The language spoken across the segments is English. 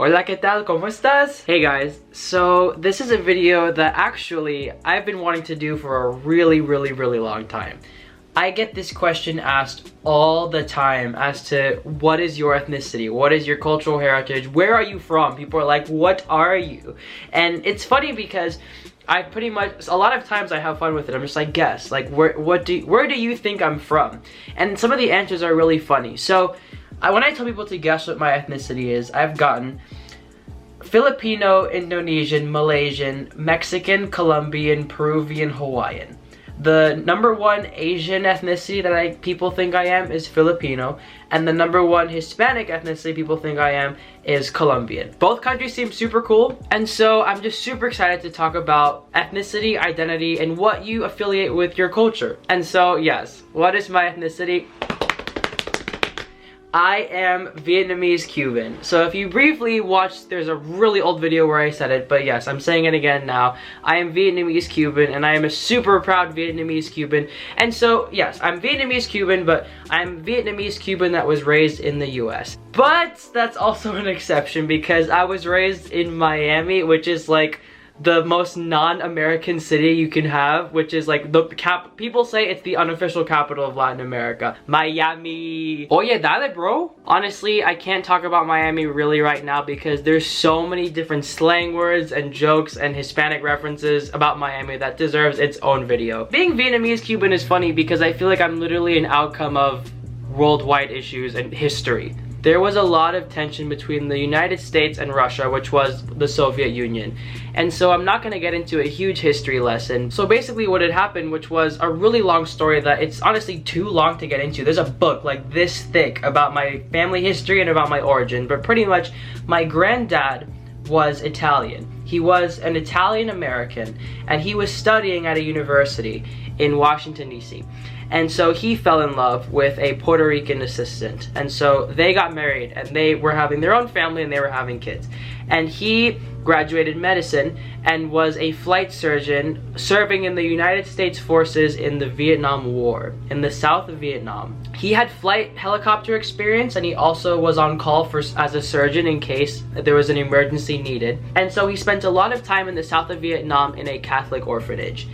Hola, ¿qué tal? ¿Cómo estás? Hey guys, so this is a video that actually I've been wanting to do for a really long time. I get this question asked all the time as to what is your ethnicity? What is your cultural heritage? Where are you from? People are like, what are you? And it's funny because I pretty much, a lot of times I have fun with it. I'm just like, guess, like where do you think I'm from? And some of the answers are really funny. So when I tell people to guess what my ethnicity is, I've gotten Filipino, Indonesian, Malaysian, Mexican, Colombian, Peruvian, Hawaiian. The number one Asian ethnicity that people think I am is Filipino, and the number one Hispanic ethnicity people think I am is Colombian. Both countries seem super cool, and so I'm just super excited to talk about ethnicity, identity, and what you affiliate with your culture. And so yes, what is my ethnicity? I am Vietnamese Cuban. So if you briefly watched, there's a really old video where I said it, but yes, I'm saying it again now. I am Vietnamese Cuban, and I am a super proud Vietnamese Cuban. And so yes, I'm Vietnamese Cuban, but I'm Vietnamese Cuban that was raised in the US. But that's also an exception because I was raised in Miami, which is like the most non-American city you can have, which is like people say it's the unofficial capital of Latin America. Miami. Oye, dale, bro. Honestly, I can't talk about Miami really right now because there's so many different slang words and jokes and Hispanic references about Miami that deserves its own video. Being Vietnamese Cuban is funny because I feel like I'm literally an outcome of worldwide issues and history. There was a lot of tension between the United States and Russia, which was the Soviet Union. And so I'm not going to get into a huge history lesson. So basically what had happened, which was a really long story that it's honestly too long to get into. There's a book like this thick about my family history and about my origin, but pretty much my granddad was Italian. He was an Italian American, and he was studying at a university in Washington, D.C. And so he fell in love with a Puerto Rican assistant. And so they got married, and they were having their own family, and they were having kids. And he graduated medicine and was a flight surgeon serving in the United States forces in the Vietnam War, in the south of Vietnam. He had flight helicopter experience, and he also was on call as a surgeon in case there was an emergency needed. And so he spent a lot of time in the south of Vietnam in a Catholic orphanage.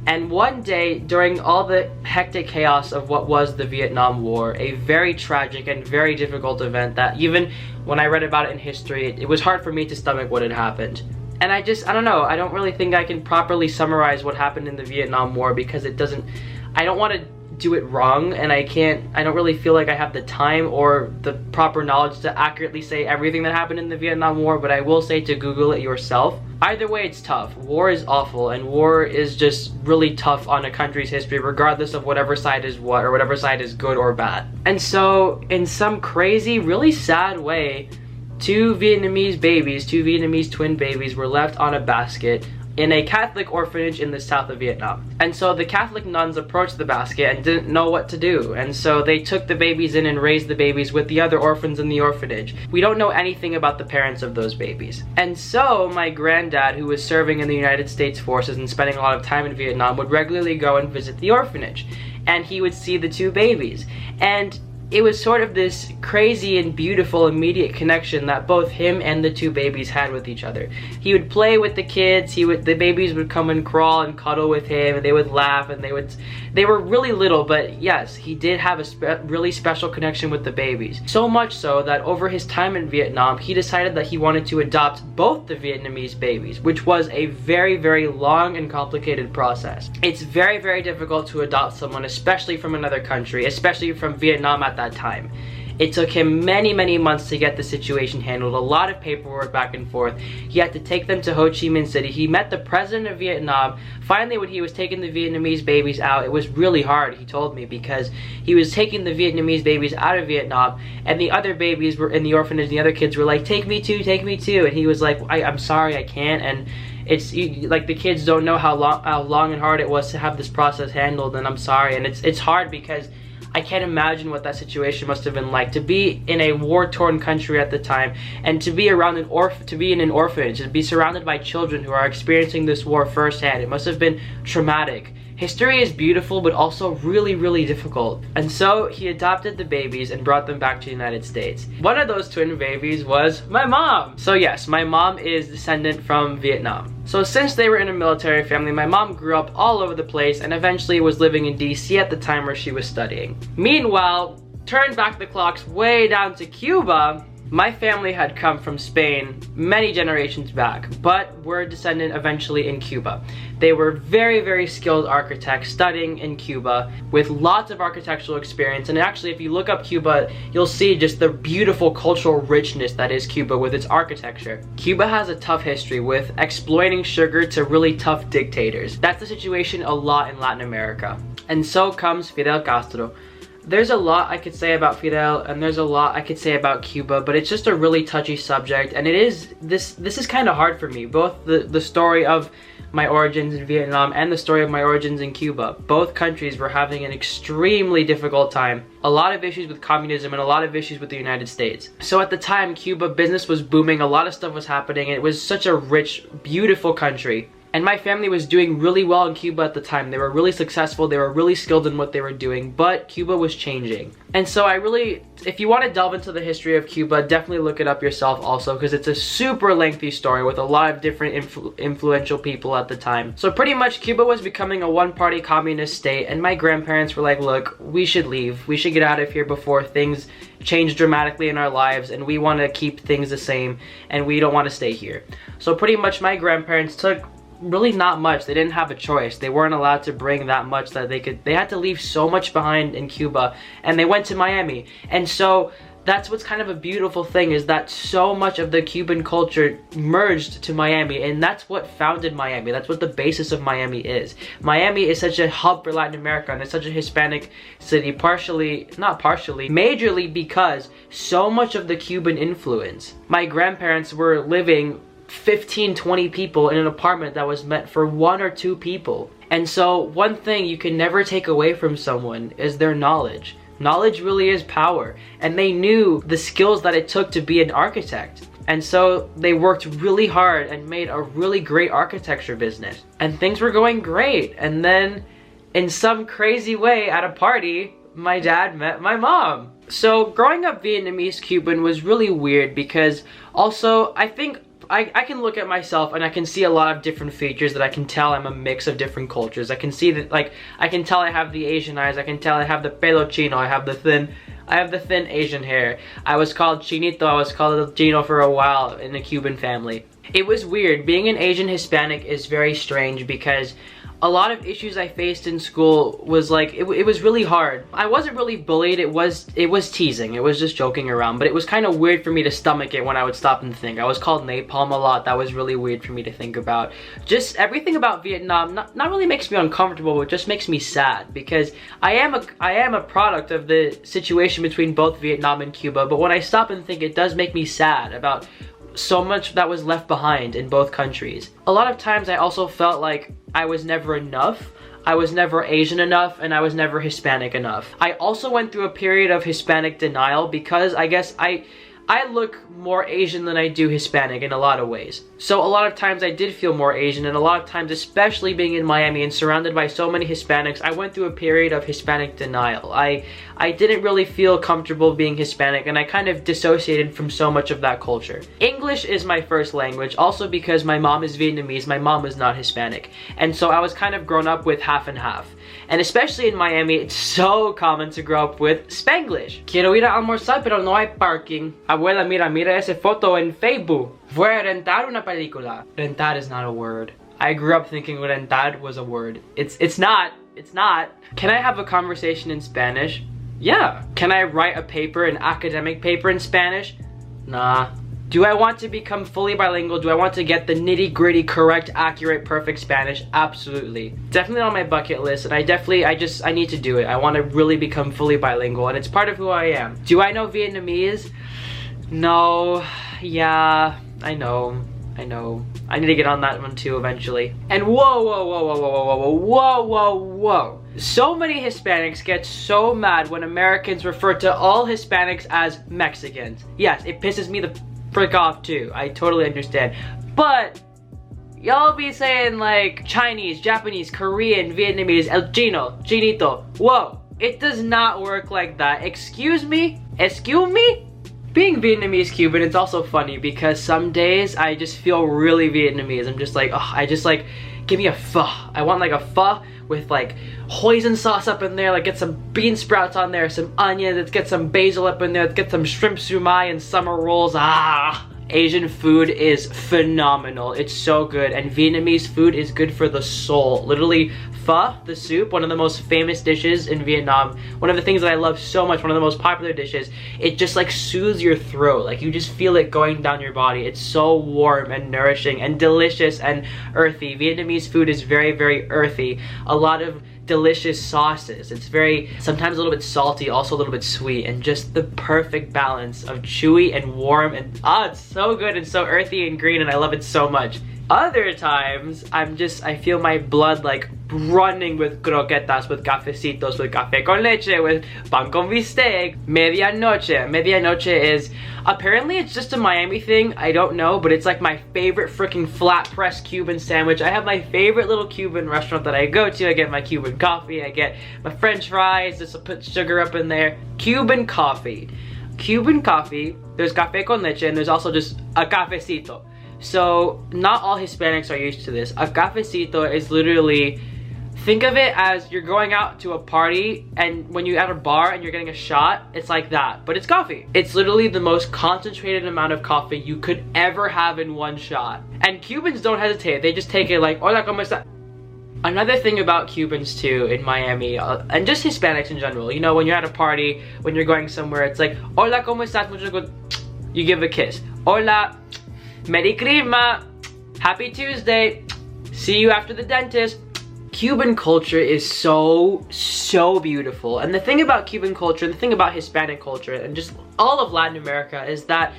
And one day, during all the hectic chaos of what was the Vietnam War, a very tragic and very difficult event that even when I read about it in history, it was hard for me to stomach what had happened. And I don't know, I don't really think I can properly summarize what happened in the Vietnam War because I don't want to do it wrong, and I don't really feel like I have the time or the proper knowledge to accurately say everything that happened in the Vietnam War, but I will say to Google it yourself. Either way, it's tough. War is awful, and war is just really tough on a country's history, regardless of whatever side is what, or whatever side is good or bad. And so, in some crazy, really sad way, two Vietnamese twin babies were left on a basket in a Catholic orphanage in the south of Vietnam. And so the Catholic nuns approached the basket and didn't know what to do. And so they took the babies in and raised the babies with the other orphans in the orphanage. We don't know anything about the parents of those babies. And so my granddad, who was serving in the United States forces and spending a lot of time in Vietnam, would regularly go and visit the orphanage. And he would see the two babies. And it was sort of this crazy and beautiful immediate connection that both him and the two babies had with each other. He would play with the kids, the babies would come and crawl and cuddle with him, and they would laugh, and they were really little, but yes, he did have a really special connection with the babies. So much so that over his time in Vietnam, he decided that he wanted to adopt both the Vietnamese babies, which was a very long and complicated process. It's very difficult to adopt someone, especially from another country, especially from Vietnam at that time. It took him many months to get the situation handled, a lot of paperwork back and forth. He had to take them to Ho Chi Minh City. He met the president of Vietnam. Finally, when he was taking the Vietnamese babies out, it was really hard, he told me, because he was taking the Vietnamese babies out of Vietnam, and the other babies were in the orphanage, the other kids were like, take me too, and he was like, I'm sorry, I can't. And it's like the kids don't know how long and hard it was to have this process handled, and I'm sorry. And it's hard because I can't imagine what that situation must have been like, to be in a war-torn country at the time, and to be around in an orphanage, to be surrounded by children who are experiencing this war firsthand. It must have been traumatic. History is beautiful, but also really, really difficult. And so he adopted the babies and brought them back to the United States. One of those twin babies was my mom. So yes, my mom is descendant from Vietnam. So since they were in a military family, my mom grew up all over the place and eventually was living in DC at the time where she was studying. Meanwhile, turn back the clocks way down to Cuba. My family had come from Spain many generations back, but were descendant eventually in Cuba. They were very, very skilled architects studying in Cuba with lots of architectural experience. And actually, if you look up Cuba, you'll see just the beautiful cultural richness that is Cuba with its architecture. Cuba has a tough history with exploiting sugar to really tough dictators. That's the situation a lot in Latin America. And so comes Fidel Castro. There's a lot I could say about Fidel, and there's a lot I could say about Cuba, but it's just a really touchy subject, and this is kind of hard for me. Both the story of my origins in Vietnam and the story of my origins in Cuba. Both countries were having an extremely difficult time. A lot of issues with communism and a lot of issues with the United States. So at the time, Cuba business was booming, a lot of stuff was happening, and it was such a rich, beautiful country. And my family was doing really well in Cuba at the time. They were really successful, they were really skilled in what they were doing, but Cuba was changing. And so if you want to delve into the history of Cuba, definitely look it up yourself also, because it's a super lengthy story with a lot of different influential people at the time. So pretty much Cuba was becoming a one-party communist state, and my grandparents were like, look, we should leave. We should get out of here before things change dramatically in our lives, and we want to keep things the same, and we don't want to stay here. So pretty much my grandparents took really not much. They didn't have a choice. They weren't allowed to bring that much that they had to leave so much behind in Cuba, and they went to Miami. And so that's what's kind of a beautiful thing, is that so much of the Cuban culture merged to Miami, and that's what founded Miami. That's what the basis of Miami is. Miami is such a hub for Latin America, and it's such a Hispanic city, majorly because so much of the Cuban influence. My grandparents were living 15-20 people in an apartment that was meant for 1 or 2 people. And so one thing you can never take away from someone is their knowledge. Knowledge really is power, and they knew the skills that it took to be an architect. And so they worked really hard and made a really great architecture business. And things were going great. And then in some crazy way at a party, my dad met my mom. So growing up Vietnamese Cuban was really weird, because also I think I can look at myself and I can see a lot of different features that I can tell I'm a mix of different cultures. I can see that, like, I can tell I have the Asian eyes, I can tell I have the pelo chino, I have the thin Asian hair. I was called Chinito, I was called Chino for a while in a Cuban family. It was weird. Being an Asian Hispanic is very strange, because a lot of issues I faced in school was like, it was really hard. I wasn't really bullied, it was teasing, it was just joking around, but it was kind of weird for me to stomach it when I would stop and think. I was called napalm a lot. That was really weird for me to think about. Just everything about Vietnam not really makes me uncomfortable, but just makes me sad, because I am a product of the situation between both Vietnam and Cuba, but when I stop and think, it does make me sad about so much that was left behind in both countries. A lot of times I also felt like I was never enough. I was never Asian enough, and I was never Hispanic enough. I also went through a period of Hispanic denial, because I guess I look more Asian than I do Hispanic in a lot of ways. So a lot of times I did feel more Asian, and a lot of times, especially being in Miami and surrounded by so many Hispanics, I went through a period of Hispanic denial. I didn't really feel comfortable being Hispanic, and I kind of dissociated from so much of that culture. English is my first language, also because my mom is Vietnamese, my mom is not Hispanic. And so I was kind of grown up with half and half. And especially in Miami, it's so common to grow up with Spanglish. Quiero ir a almorzar, pero no hay parking. Abuela, mira esa foto en Facebook. Voy a rentar una película. Rentar is not a word. I grew up thinking rentar was a word. It's not. It's not. Can I have a conversation in Spanish? Yeah. Can I write a paper, an academic paper in Spanish? Nah. Do I want to become fully bilingual? Do I want to get the nitty-gritty, correct, accurate, perfect Spanish? Absolutely. Definitely on my bucket list, and I need to do it. I want to really become fully bilingual, and it's part of who I am. Do I know Vietnamese? No. Yeah, I know. I need to get on that one too eventually. And whoa. So many Hispanics get so mad when Americans refer to all Hispanics as Mexicans. Yes, it pisses me the frick off too. I totally understand. But y'all be saying like Chinese, Japanese, Korean, Vietnamese, El Chino, Chinito. Whoa, it does not work like that. Excuse me? Excuse me? Being Vietnamese Cuban, it's also funny because some days I just feel really Vietnamese. I'm just like, oh, I just like, give me a pho. I want like a pho with like hoisin sauce up in there, like get some bean sprouts on there, some onions, let's get some basil up in there, let's get some shrimp sumai and summer rolls. Ah! Asian food is phenomenal. It's so good, and Vietnamese food is good for the soul. Literally, pho, the soup, one of the most famous dishes in Vietnam. One of the things that I love so much, one of the most popular dishes. It just like soothes your throat. Like you just feel it going down your body. It's so warm and nourishing and delicious and earthy. Vietnamese food is very, very earthy. A lot of delicious sauces. It's very, sometimes a little bit salty, also a little bit sweet, and just the perfect balance of chewy and warm, and it's so good and so earthy and green, and I love it so much. Other times, I feel my blood like running with croquetas, with cafecitos, with café con leche, with pan con bistec, medianoche. Medianoche is, apparently it's just a Miami thing, I don't know, but it's like my favorite freaking flat press Cuban sandwich. I have my favorite little Cuban restaurant that I go to. I get my Cuban coffee, I get my French fries, just put sugar up in there. Cuban coffee. Cuban coffee, there's café con leche, and there's also just a cafecito. So, not all Hispanics are used to this. A cafecito is literally, think of it as you're going out to a party, and when you're at a bar and you're getting a shot, it's like that, but it's coffee. It's literally the most concentrated amount of coffee you could ever have in one shot. And Cubans don't hesitate, they just take it like, hola, ¿cómo está? Another thing about Cubans too in Miami, and just Hispanics in general, you know, when you're at a party, when you're going somewhere, it's like, hola, ¿cómo estás? You give a kiss. Hola. Merry Christmas, Happy Tuesday, see you after the dentist. Cuban culture is so beautiful. And the thing about Cuban culture, the thing about Hispanic culture, and just all of Latin America is that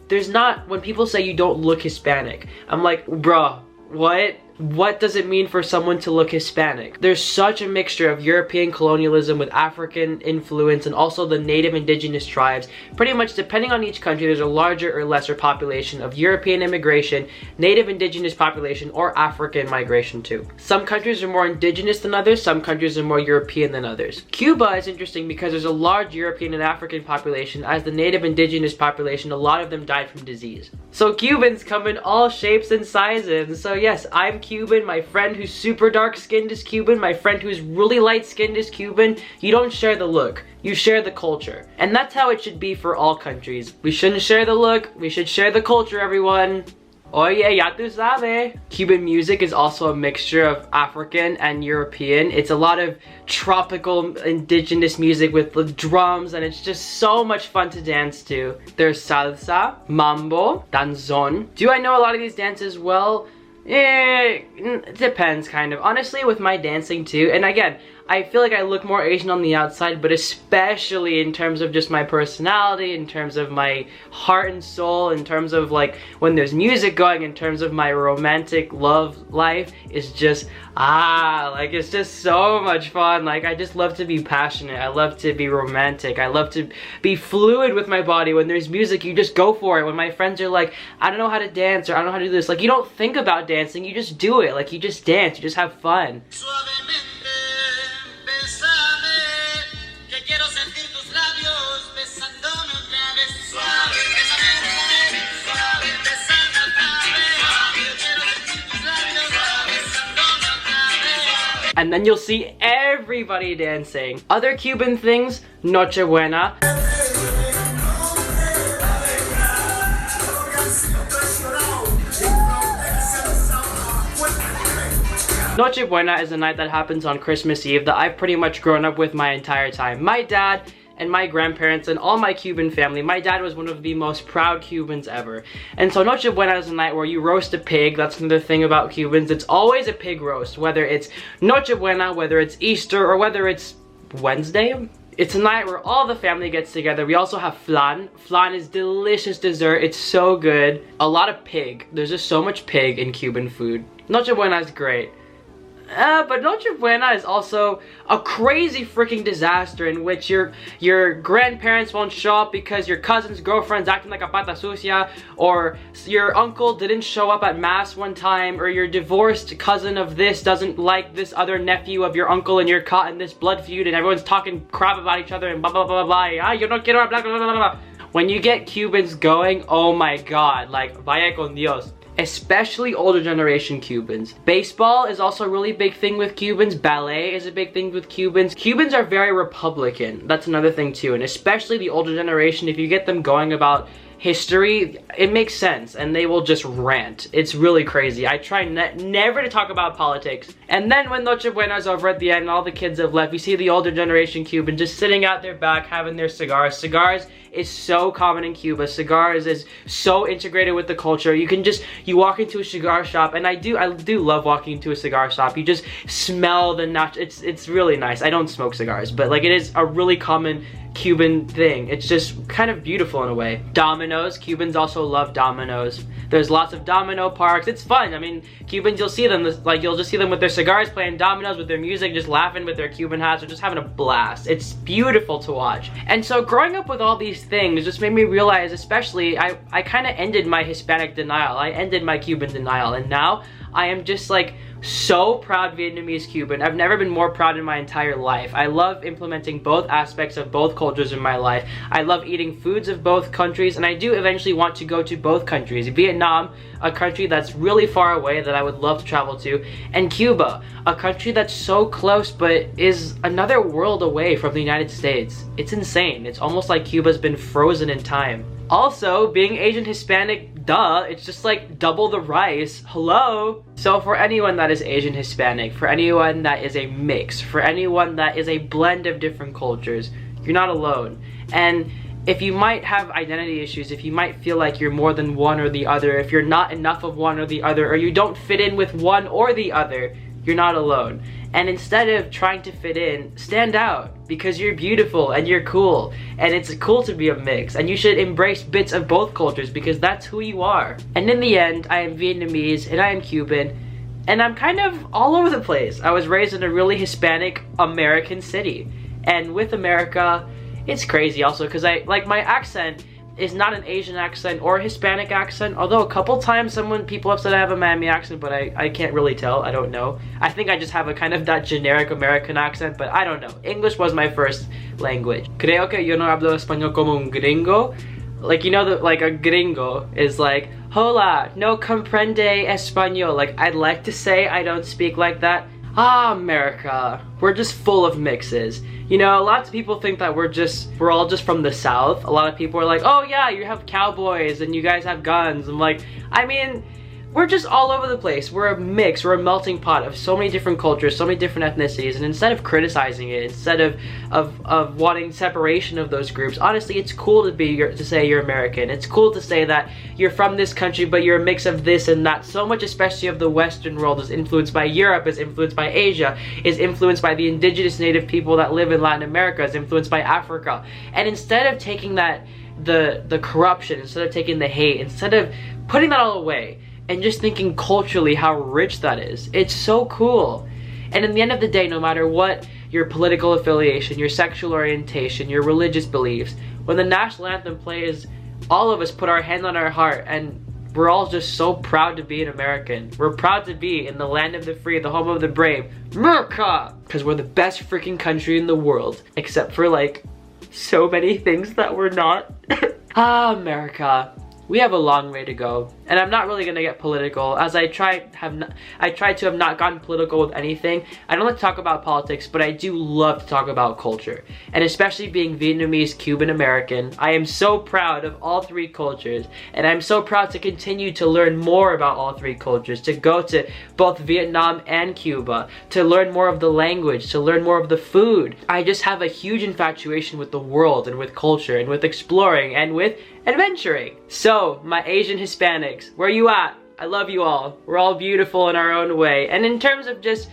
there's not, when people say you don't look Hispanic, I'm like, bruh, what? What does it mean for someone to look Hispanic? There's such a mixture of European colonialism with African influence and also the native indigenous tribes. Pretty much depending on each country, there's a larger or lesser population of European immigration, native indigenous population, or African migration too. Some countries are more indigenous than others, some countries are more European than others. Cuba is interesting because there's a large European and African population. As the native indigenous population, a lot of them died from disease. So Cubans come in all shapes and sizes. So yes, I'm Cuban, my friend who's super dark skinned is Cuban, my friend who's really light skinned is Cuban. You don't share the look, you share the culture. And that's how it should be for all countries. We shouldn't share the look, we should share the culture, everyone. Oye, ya tu sabe. Cuban music is also a mixture of African and European. It's a lot of tropical indigenous music with the drums, and it's just so much fun to dance to. There's salsa, mambo, danzón. Do I know a lot of these dances well? It depends, kind of. Honestly, with my dancing too, and again, I feel like I look more Asian on the outside, but especially in terms of just my personality, in terms of my heart and soul, in terms of like when there's music going, in terms of my romantic love life, is just, like it's just so much fun. Like I just love to be passionate, I love to be romantic, I love to be fluid with my body. When there's music, you just go for it. When my friends are like, I don't know how to dance, or I don't know how to do this, like you don't think about dancing, you just do it. Like you just dance, you just have fun. And then you'll see everybody dancing. Other Cuban things, Nochebuena. Nochebuena is a night that happens on Christmas Eve that I've pretty much grown up with my entire time. My dad and my grandparents and all my Cuban family. My dad was one of the most proud Cubans ever. And so Nochebuena is a night where you roast a pig. That's another thing about Cubans. It's always a pig roast, whether it's Nochebuena, whether it's Easter, or whether it's Wednesday. It's a night where all the family gets together. We also have flan. Flan is delicious dessert. It's so good. A lot of pig. There's just so much pig in Cuban food. Nochebuena is great. But Noche Buena is also a crazy freaking disaster in which your grandparents won't show up because your cousin's girlfriend's acting like a pata sucia, or your uncle didn't show up at mass one time, or your divorced cousin of this doesn't like this other nephew of your uncle, and you're caught in this blood feud and everyone's talking crap about each other and blah blah blah blah blah. Yo no quiero blah blah blah blah. When you get Cubans going, oh my god, like vaya con Dios. Especially older generation Cubans. Baseball is also a really big thing with Cubans. Ballet is a big thing with Cubans. Cubans are very Republican. That's another thing too. And especially the older generation, if you get them going about history, it makes sense, and they will just rant. It's really crazy. I try never to talk about politics. And then when Noche Buena is over at the end and all the kids have left, you see the older generation Cuban just sitting out their back having their cigars. Cigars is so common in Cuba. Cigars is so integrated with the culture. You walk into a cigar shop, and I do love walking into a cigar shop. You just smell the it's really nice. I don't smoke cigars, but like it is a really common Cuban thing. It's just kind of beautiful in a way. Dominoes. Cubans also love dominoes. There's lots of domino parks. It's fun. I mean, Cubans, you'll see them, like you'll just see them with their cigars playing dominoes, with their music, just laughing with their Cuban hats, or just having a blast. It's beautiful to watch. And so growing up with all these things just made me realize, especially, I kind of ended my Hispanic denial. I ended my Cuban denial, and now I am just like so proud Vietnamese Cuban. I've never been more proud in my entire life. I love implementing both aspects of both cultures in my life. I love eating foods of both countries, and I do eventually want to go to both countries. Vietnam, a country that's really far away that I would love to travel to, and Cuba, a country that's so close but is another world away from the United States. It's insane. It's almost like Cuba's been frozen in time. Also, being Asian Hispanic, duh, it's just like double the rice. Hello? So for anyone that is Asian Hispanic, for anyone that is a mix, for anyone that is a blend of different cultures, you're not alone. And if you might have identity issues, if you might feel like you're more than one or the other, if you're not enough of one or the other, or you don't fit in with one or the other, you're not alone. And instead of trying to fit in, stand out, because you're beautiful and you're cool, and it's cool to be a mix, and you should embrace bits of both cultures because that's who you are. And in the end, I am Vietnamese and I am Cuban, and I'm kind of all over the place. I was raised in a really Hispanic American city, and with America, it's crazy also because my accent is not an Asian accent or a Hispanic accent, although a couple times people have said I have a Miami accent, but I can't really tell. I don't know. I think I just have a kind of that generic American accent, but I don't know. English was my first language. Creo que yo no hablo español como un gringo. Like, you know, like a gringo is like, hola, no comprende español. Like, I'd like to say I don't speak like that. Ah, America, we're just full of mixes. You know, lots of people think that we're all just from the South. A lot of people are like, oh yeah, you have cowboys and you guys have guns. I'm like, I mean, we're just all over the place. We're a mix, we're a melting pot of so many different cultures, so many different ethnicities, and instead of criticizing it, instead of wanting separation of those groups, honestly, it's cool to say you're American. It's cool to say that you're from this country, but you're a mix of this and that. So much, especially of the Western world, is influenced by Europe, is influenced by Asia, is influenced by the indigenous native people that live in Latin America, is influenced by Africa. And instead of taking that, the corruption, instead of taking the hate, instead of putting that all away, and just thinking culturally how rich that is. It's so cool. And in the end of the day, no matter what your political affiliation, your sexual orientation, your religious beliefs, when the national anthem plays, all of us put our hand on our heart and we're all just so proud to be an American. We're proud to be in the land of the free, the home of the brave, America! Because we're the best freaking country in the world, except for like so many things that we're not. Ah, America. We have a long way to go, and I'm not really gonna get political, as I try to have not gotten political with anything. I don't like to talk about politics, but I do love to talk about culture, and especially being Vietnamese, Cuban, American. I am so proud of all three cultures, and I'm so proud to continue to learn more about all three cultures, to go to both Vietnam and Cuba, to learn more of the language, to learn more of the food. I just have a huge infatuation with the world, and with culture, and with exploring, and with adventuring. So, my Asian Hispanics, where you at? I love you all. We're all beautiful in our own way. And in terms of just,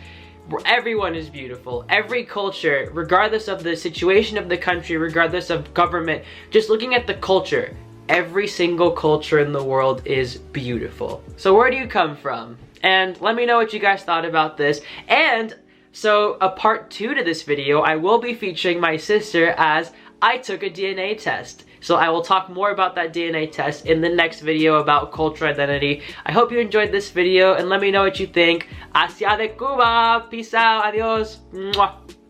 everyone is beautiful. Every culture, regardless of the situation of the country, regardless of government, just looking at the culture, every single culture in the world is beautiful. So where do you come from? And let me know what you guys thought about this. And so a part 2 to this video, I will be featuring my sister as I took a DNA test. So I will talk more about that DNA test in the next video about cultural identity. I hope you enjoyed this video and let me know what you think. Asia de Cuba. Peace out. Adios. Mwah.